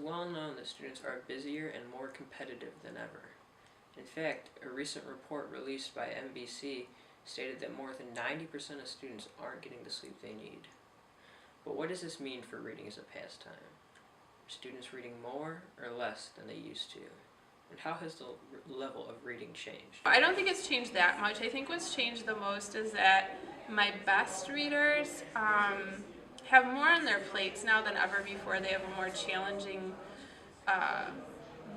well known that students are busier and more competitive than ever. In fact, a recent report released by NBC stated that more than 90% of students aren't getting the sleep they need. But what does this mean for reading as a pastime? Are students reading more or less than they used to? And how has the level of reading changed? I don't think it's changed that much. I think what's changed the most is that my best readers have more on their plates now than ever before. They have a more challenging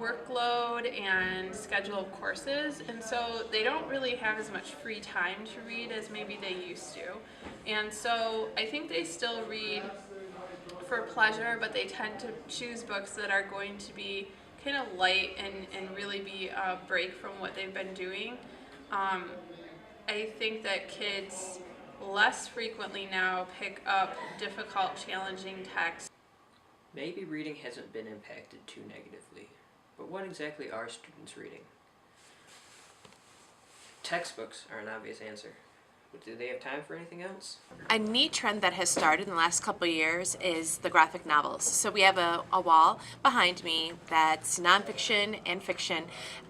workload and schedule of courses, and so they don't really have as much free time to read as maybe they used to. And so I think they still read for pleasure, but they tend to choose books that are going to be kind of light and really be a break from what they've been doing. I think that kids less frequently now pick up difficult, challenging texts. Maybe reading hasn't been impacted too negatively, but what exactly are students reading? Textbooks are an obvious answer, but do they have time for anything else? A neat trend that has started in the last couple of years is the graphic novels. So we have a wall behind me that's nonfiction and fiction,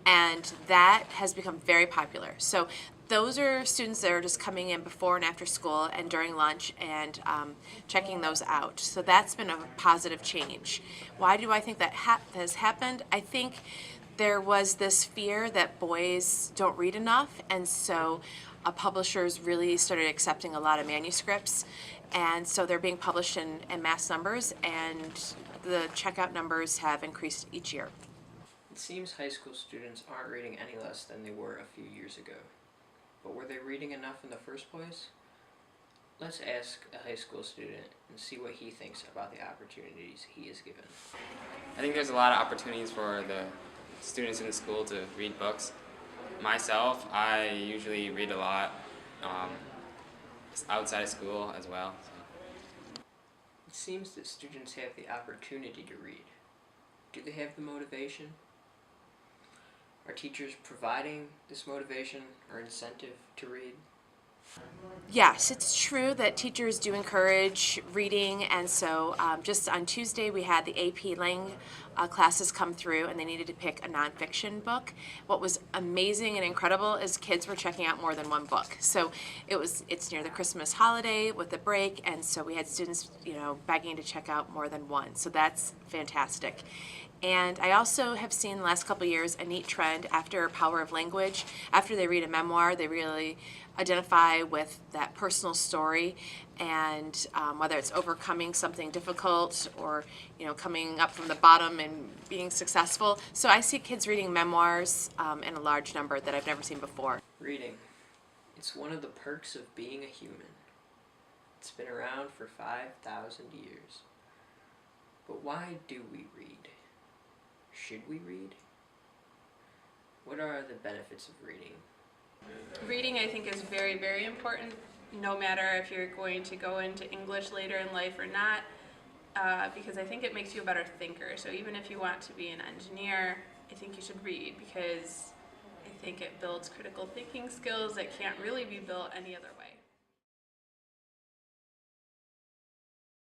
and that has become very popular. So those are students that are just coming in before and after school and during lunch and checking those out. So that's been a positive change. Why do I think that has happened? I think there was this fear that boys don't read enough, and so publishers really started accepting a lot of manuscripts, and so they're being published in mass numbers, and the checkout numbers have increased each year. It seems high school students aren't reading any less than they were a few years ago. But were they reading enough in the first place? Let's ask a high school student and see what he thinks about the opportunities he is given. I think there's a lot of opportunities for the students in the school to read books. Myself, I usually read a lot outside of school as well. So. It seems that students have the opportunity to read. Do they have the motivation? Are teachers providing this motivation or incentive to read? Yes, it's true that teachers do encourage reading, and so just on Tuesday we had the AP Lang classes come through, and they needed to pick a nonfiction book. What was amazing and incredible is kids were checking out more than one book. So it's near the Christmas holiday with the break, and so we had students, begging to check out more than one. So that's fantastic. And I also have seen the last couple of years a neat trend after Power of Language. After they read a memoir, they really identify with that personal story, and whether it's overcoming something difficult or coming up from the bottom and being successful. So I see kids reading memoirs in a large number that I've never seen before. Reading. It's one of the perks of being a human. It's been around for 5,000 years. But why do we read? Should we read? What are the benefits of reading? Reading, I think, is very, very important, no matter if you're going to go into English later in life or not, because I think it makes you a better thinker. So even if you want to be an engineer, I think you should read, because I think it builds critical thinking skills that can't really be built any other way.